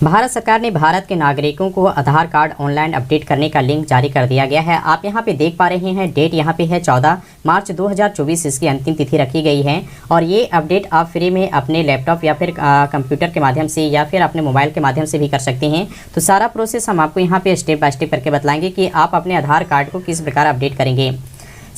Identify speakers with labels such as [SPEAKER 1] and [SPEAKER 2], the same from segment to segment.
[SPEAKER 1] भारत सरकार ने भारत के नागरिकों को आधार कार्ड ऑनलाइन अपडेट करने का लिंक जारी कर दिया गया है। आप यहां पे देख पा रहे हैं, डेट यहां पे है 14 मार्च 2024 इसकी अंतिम तिथि रखी गई है। और ये अपडेट आप फ्री में अपने लैपटॉप या फिर कंप्यूटर के माध्यम से या फिर अपने मोबाइल के माध्यम से भी कर सकते हैं। तो सारा प्रोसेस हम आपको यहाँ पे स्टेप बाय स्टेप करके बतलाएंगे कि आप अपने आधार कार्ड को किस प्रकार अपडेट करेंगे।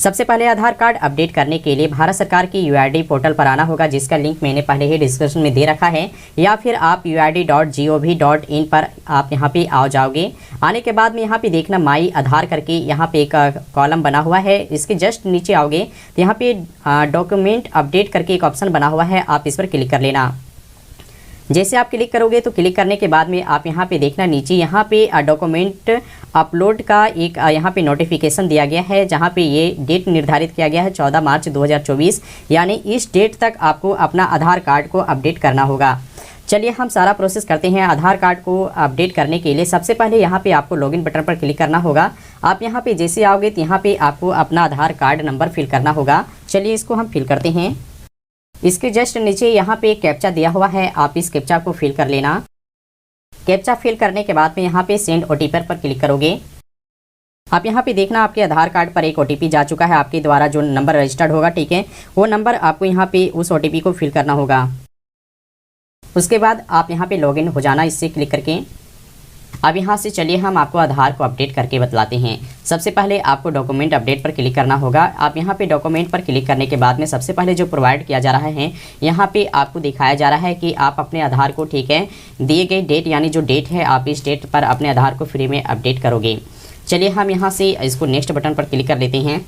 [SPEAKER 1] सबसे पहले आधार कार्ड अपडेट करने के लिए भारत सरकार की UID पोर्टल पर आना होगा, जिसका लिंक मैंने पहले ही डिस्क्रिप्शन में दे रखा है, या फिर आप uid.gov.in पर आप यहां पे आ जाओगे। आने के बाद में यहां पे देखना माई आधार करके यहां पे एक कॉलम बना हुआ है। इसके जस्ट नीचे आओगे तो यहाँ पे डॉक्यूमेंट अपडेट करके एक ऑप्शन बना हुआ है, आप इस पर क्लिक कर लेना। जैसे आप क्लिक करोगे तो क्लिक करने के बाद में आप यहाँ पे देखना नीचे यहाँ पे डॉक्यूमेंट अपलोड का एक यहाँ पे नोटिफिकेशन दिया गया है, जहाँ पे ये डेट निर्धारित किया गया है 14 मार्च 2024, यानी इस डेट तक आपको अपना आधार कार्ड को अपडेट करना होगा। चलिए हम सारा प्रोसेस करते हैं। आधार कार्ड को अपडेट करने के लिए सबसे पहले यहाँ पे आपको लॉगिन बटन पर क्लिक करना होगा। आप यहाँ पे जैसे आओगे तो यहाँ पे आपको अपना आधार कार्ड नंबर फिल करना होगा। चलिए इसको हम फिल करते हैं। इसके जस्ट नीचे यहाँ पे एक कैप्चा दिया हुआ है, आप इस कैप्चा को फिल कर लेना। कैप्चा फिल करने के बाद में यहाँ पे सेंड OTP पर क्लिक करोगे। आप यहाँ पे देखना आपके आधार कार्ड पर एक OTP जा चुका है, आपके द्वारा जो नंबर रजिस्टर्ड होगा, ठीक है, वो नंबर आपको यहाँ पे उस OTP को फिल करना होगा। उसके बाद आप यहाँ पे लॉगिन हो जाना इससे क्लिक करके। अब यहाँ से चलिए हम आपको आधार को अपडेट करके बतलाते हैं। सबसे पहले आपको डॉक्यूमेंट अपडेट पर क्लिक करना होगा। आप यहाँ पे डॉक्यूमेंट पर क्लिक करने के बाद में सबसे पहले जो प्रोवाइड किया जा रहा है, यहाँ पे आपको दिखाया जा रहा है कि आप अपने आधार को, ठीक है, दिए गए डेट यानी जो डेट है आप इस डेट पर अपने आधार को फ्री में अपडेट करोगे। चलिए हम यहाँ से इसको नेक्स्ट बटन पर क्लिक कर लेते हैं।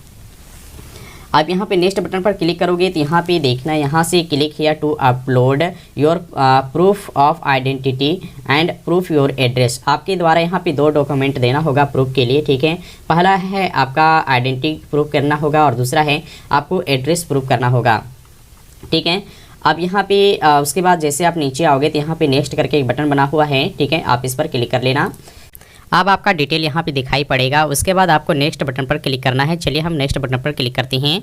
[SPEAKER 1] आप यहाँ पे नेक्स्ट बटन पर क्लिक करोगे तो यहाँ पे देखना, यहाँ से click here to upload your proof of identity and proof your address. आपके द्वारा यहाँ पे 2 डॉक्यूमेंट देना होगा प्रूफ के लिए, ठीक है। पहला है आपका आइडेंटिटी प्रूफ करना होगा और दूसरा है आपको एड्रेस प्रूफ करना होगा, ठीक है। अब यहाँ पे उसके बाद जैसे आप नीचे आओगे तो यहाँ पे नेक्स्ट करके एक बटन बना हुआ है, ठीक है, आप इस पर क्लिक कर लेना। अब आपका डिटेल यहाँ पे दिखाई पड़ेगा। उसके बाद आपको नेक्स्ट बटन पर क्लिक करना है। चलिए हम नेक्स्ट बटन पर क्लिक करते हैं।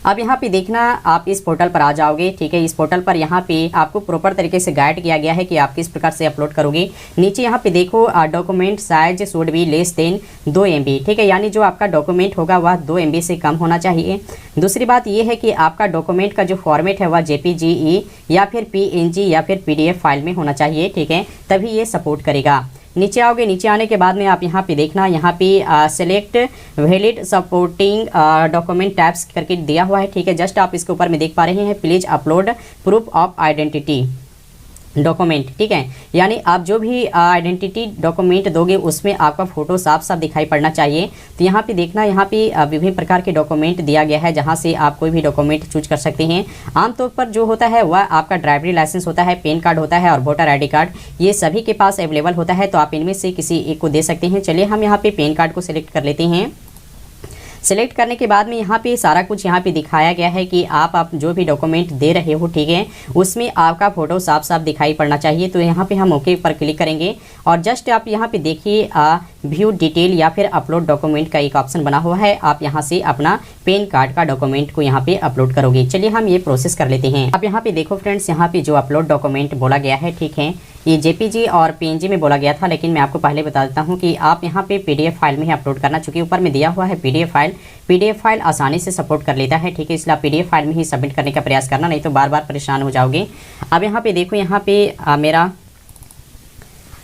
[SPEAKER 1] अब यहाँ पे देखना आप इस पोर्टल पर आ जाओगे, ठीक है। इस पोर्टल पर यहाँ पे आपको प्रॉपर तरीके से गाइड किया गया है कि आप किस प्रकार से अपलोड करोगे। नीचे यहाँ पे देखो document size should be less than 2 MB, ठीक है, यानी जो आपका डॉक्यूमेंट होगा वह 2 MB से कम होना चाहिए। दूसरी बात यह है कि आपका डॉक्यूमेंट का जो फॉर्मेट है वह JPG या फिर PNG या फिर PDF फाइल में होना चाहिए, ठीक है, तभी ये सपोर्ट करेगा। नीचे आओगे, नीचे आने के बाद में आप यहाँ पे देखना, यहाँ पे select valid supporting document tabs करके दिया हुआ है, ठीक है। जस्ट आप इसके ऊपर में देख पा रहे हैं, please upload proof of identity document, ठीक है, यानी आप जो भी आइडेंटिटी डॉक्यूमेंट दोगे उसमें आपका फोटो साफ साफ दिखाई पड़ना चाहिए। तो यहाँ पे देखना, यहाँ पे विभिन्न प्रकार के डॉक्यूमेंट दिया गया है, जहाँ से आप कोई भी डॉक्यूमेंट चूज कर सकते हैं। आमतौर पर जो होता है वह आपका ड्राइवरी लाइसेंस होता है, पैन कार्ड होता है और वोटर ID कार्ड, ये सभी के पास अवेलेबल होता है, तो आप इनमें से किसी एक को दे सकते हैं। चलिए हम यहाँ पे पैन कार्ड को सिलेक्ट कर लेते हैं। सेलेक्ट करने के बाद में यहाँ पे सारा कुछ यहाँ पे दिखाया गया है कि आप जो भी डॉक्यूमेंट दे रहे हो, ठीक है, उसमें आपका फोटो साफ साफ दिखाई पड़ना चाहिए। तो यहाँ पे हम ओके पर क्लिक करेंगे और जस्ट आप यहाँ पे देखिए व्यू डिटेल या फिर अपलोड डॉक्यूमेंट का एक ऑप्शन बना हुआ है। आप यहाँ से अपना पैन कार्ड का डॉक्यूमेंट को यहाँ पे अपलोड करोगे। चलिए हम ये प्रोसेस कर लेते हैं। आप यहाँ पे देखो फ्रेंड्स, यहाँ पे जो अपलोड डॉक्यूमेंट बोला गया है, ठीक है, ये JPG और PNG में बोला गया था, लेकिन मैं आपको पहले बता देता हूँ कि आप यहाँ पे PDF फाइल में ही अपलोड करना, चूँकि ऊपर में दिया हुआ है PDF फाइल आसानी से सपोर्ट कर लेता है, ठीक है, इसलिए आप PDF फाइल में ही सबमिट करने का प्रयास करना, नहीं तो बार बार परेशान हो जाओगे। अब यहाँ पे देखो, यहाँ पे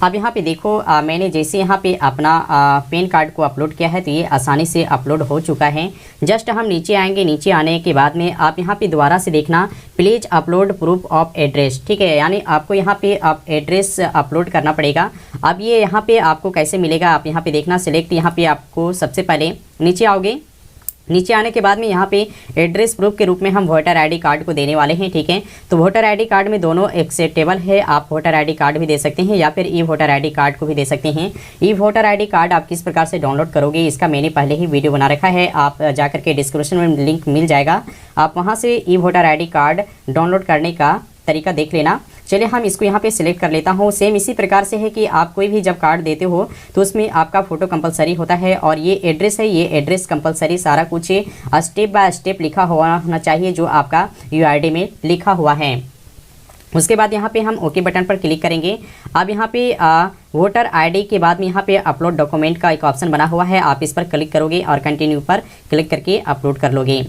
[SPEAKER 1] अब यहाँ पे देखो मैंने जैसे यहाँ पे अपना पैन कार्ड को अपलोड किया है तो ये आसानी से अपलोड हो चुका है। जस्ट हम नीचे आएंगे, नीचे आने के बाद में आप यहाँ पे दोबारा से देखना, please upload proof of address, ठीक है, यानी आपको यहाँ पे आप एड्रेस अपलोड करना पड़ेगा। अब ये यहाँ पे आपको कैसे मिलेगा, आप यहाँ पे देखना, सिलेक्ट, यहाँ पे आपको सबसे पहले नीचे आओगे। नीचे आने के बाद में यहाँ पे एड्रेस प्रूफ के रूप में हम वोटर ID कार्ड को देने वाले हैं, ठीक है। तो वोटर ID कार्ड में दोनों एक्सेप्टेबल है, आप वोटर ID कार्ड भी दे सकते हैं या फिर ई वोटर ID कार्ड को भी दे सकते हैं। ई वोटर ID कार्ड आप किस प्रकार से डाउनलोड करोगे इसका मैंने पहले ही वीडियो बना रखा है, आप जाकर के डिस्क्रिप्शन में लिंक मिल जाएगा, आप वहाँ से ई वोटर ID कार्ड डाउनलोड करने का तरीका देख लेना। चलिए हम इसको यहाँ पे सिलेक्ट कर लेता हूँ। सेम इसी प्रकार से है कि आप कोई भी जब कार्ड देते हो तो उसमें आपका फ़ोटो कंपलसरी होता है और ये एड्रेस है, ये एड्रेस कंपलसरी सारा कुछ स्टेप बाय स्टेप लिखा हुआ होना चाहिए जो आपका UID में लिखा हुआ है। उसके बाद यहाँ पे हम ओके बटन पर क्लिक करेंगे। अब यहाँ पे वोटर आईडी के बाद में यहाँ पे अपलोड डॉक्यूमेंट का एक ऑप्शन बना हुआ है, आप इस पर क्लिक करोगे और कंटिन्यू पर क्लिक करके अपलोड कर लोगे।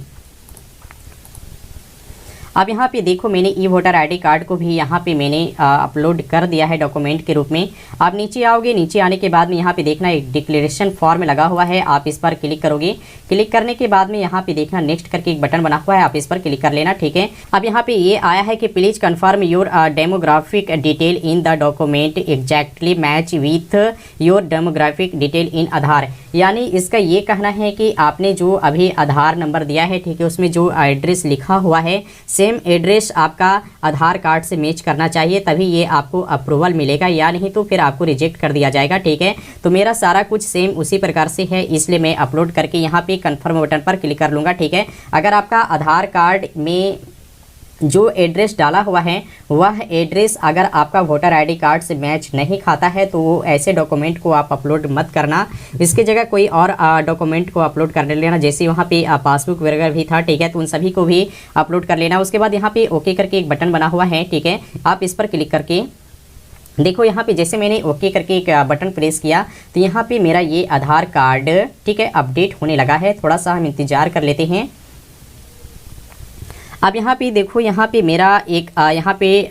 [SPEAKER 1] अब यहाँ पे देखो मैंने ई वोटर आईडी कार्ड को भी यहाँ पे मैंने अपलोड कर दिया है डॉक्यूमेंट के रूप में। आप नीचे आओगे, नीचे आने के बाद में यहाँ पे देखना एक डिक्लेरेशन फॉर्म लगा हुआ है, आप इस पर क्लिक करोगे। क्लिक करने के बाद में यहाँ पे देखना नेक्स्ट करके एक बटन बना हुआ है, आप इस पर क्लिक कर लेना, ठीक है। अब यहाँ पे ये आया है कि please confirm your demographic detail in the document exactly match with your demographic detail in Aadhaar. यानी इसका ये कहना है कि आपने जो अभी आधार नंबर दिया है, ठीक है, उसमें जो एड्रेस लिखा हुआ है सेम एड्रेस आपका आधार कार्ड से मैच करना चाहिए, तभी ये आपको अप्रूवल मिलेगा, या नहीं तो फिर आपको रिजेक्ट कर दिया जाएगा, ठीक है। तो मेरा सारा कुछ सेम उसी प्रकार से है, इसलिए मैं अपलोड करके यहाँ पे कन्फर्म बटन पर क्लिक कर लूँगा, ठीक है। अगर आपका आधार कार्ड में जो एड्रेस डाला हुआ है वह एड्रेस अगर आपका वोटर आईडी कार्ड से मैच नहीं खाता है तो वो ऐसे डॉक्यूमेंट को आप अपलोड मत करना, इसके जगह कोई और डॉक्यूमेंट को अपलोड कर लेना। जैसे वहाँ पे पासबुक वगैरह भी था, ठीक है, तो उन सभी को भी अपलोड कर लेना। उसके बाद यहाँ पे ओके करके एक बटन बना हुआ है, ठीक है, आप इस पर क्लिक करके देखो यहाँ पे जैसे मैंने ओके करके एक बटन प्रेस किया तो यहाँ पे मेरा ये आधार कार्ड, ठीक है, अपडेट होने लगा है। थोड़ा सा हम इंतज़ार कर लेते हैं। अब यहाँ पे देखो, यहाँ पे मेरा एक यहाँ पे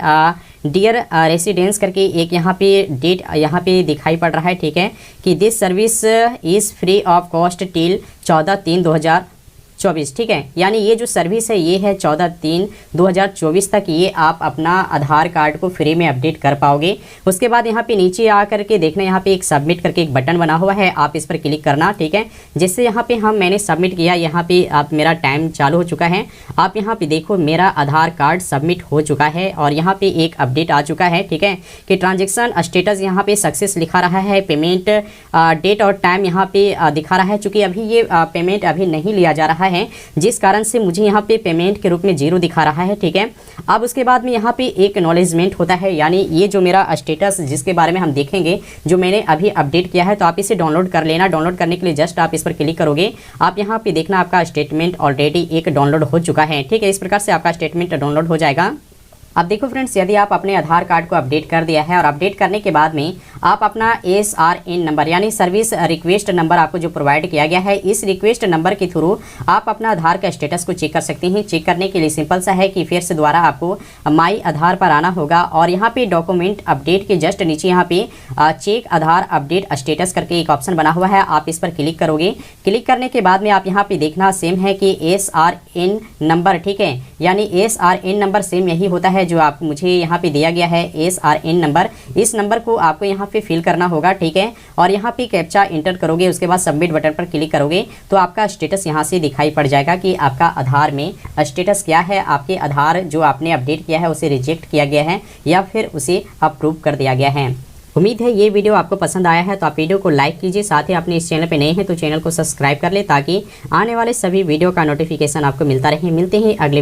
[SPEAKER 1] डियर रेसिडेंस करके एक यहाँ पे डेट यहाँ पे दिखाई पड़ रहा है, ठीक है, कि this service is free of cost till 14/3/2024, ठीक है। यानी ये जो सर्विस है ये है 14/3/2024 तक ये आप अपना आधार कार्ड को फ्री में अपडेट कर पाओगे। उसके बाद यहाँ पे नीचे आ करके देखना, यहाँ पे एक सबमिट करके एक बटन बना हुआ है, आप इस पर क्लिक करना, ठीक है। जैसे यहाँ पे मैंने सबमिट किया, यहाँ पे आप मेरा टाइम चालू हो चुका है। आप यहाँ पे देखो मेरा आधार कार्ड सबमिट हो चुका है और यहाँ पे एक अपडेट आ चुका है, ठीक है, कि ट्रांजेक्शन स्टेटस यहाँ पे सक्सेस लिखा रहा है। पेमेंट डेट और टाइम यहाँ पे दिखा रहा है। चूँकि अभी ये पेमेंट अभी नहीं लिया जा रहा है, जिस कारण से मुझे यहाँ पे पेमेंट के रूप में 0 दिखा रहा है, ठीक है। अब उसके बाद में यहाँ पे एक एक्नॉलेजमेंट होता है, यानी ये जो मेरा स्टेटस जिसके बारे में हम देखेंगे, जो मैंने अभी अपडेट किया है, तो आप इसे डाउनलोड कर लेना। डाउनलोड करने के लिए जस्ट आप इस पर क्लिक करोगे, आप यहाँ पे देखना आपका स्टेटमेंट ऑलरेडी एक डाउनलोड हो चुका है, ठीक है। इस प्रकार से आपका स्टेटमेंट डाउनलोड हो जाएगा। अब देखो फ्रेंड्स, यदि आप अपने आधार कार्ड को अपडेट कर दिया है और अपडेट करने के बाद में आप अपना SRN नंबर यानी सर्विस रिक्वेस्ट नंबर आपको जो प्रोवाइड किया गया है, इस रिक्वेस्ट नंबर के थ्रू आप अपना आधार का स्टेटस को चेक कर सकते हैं। चेक करने के लिए सिंपल सा है कि फिर से दोबारा आपको माई आधार पर आना होगा और यहाँ पे डॉक्यूमेंट अपडेट के जस्ट नीचे यहाँ पे चेक आधार अपडेट स्टेटस करके एक ऑप्शन बना हुआ है, आप इस पर क्लिक करोगे। क्लिक करने के बाद में आप यहाँ पे देखना सेम है कि SRN नंबर, ठीक है, यानी SRN नंबर सेम यही होता है जो आप मुझे यहाँ पे दिया गया है SRN नंबर। इस नंबर को आपको यहाँ पे फिल करना होगा, ठीक है, और यहाँ पे कैप्चा इंटर करोगे। उसके बाद सबमिट बटन पर क्लिक करोगे तो आपका स्टेटस यहाँ से दिखाई पड़ जाएगा कि आपका आधार में स्टेटस क्या है। आपके आधार जो आपने अपडेट किया है उसे रिजेक्ट किया गया है या फिर उसे अप्रूव कर दिया गया है। उम्मीद है ये वीडियो आपको पसंद आया है, तो आप वीडियो को लाइक कीजिए। साथ ही अपने इस चैनल पे नए हैं तो चैनल को सब्सक्राइब कर ले ताकि आने वाले सभी वीडियो का नोटिफिकेशन आपको मिलता रहे। मिलते हैं अगले वीडियो।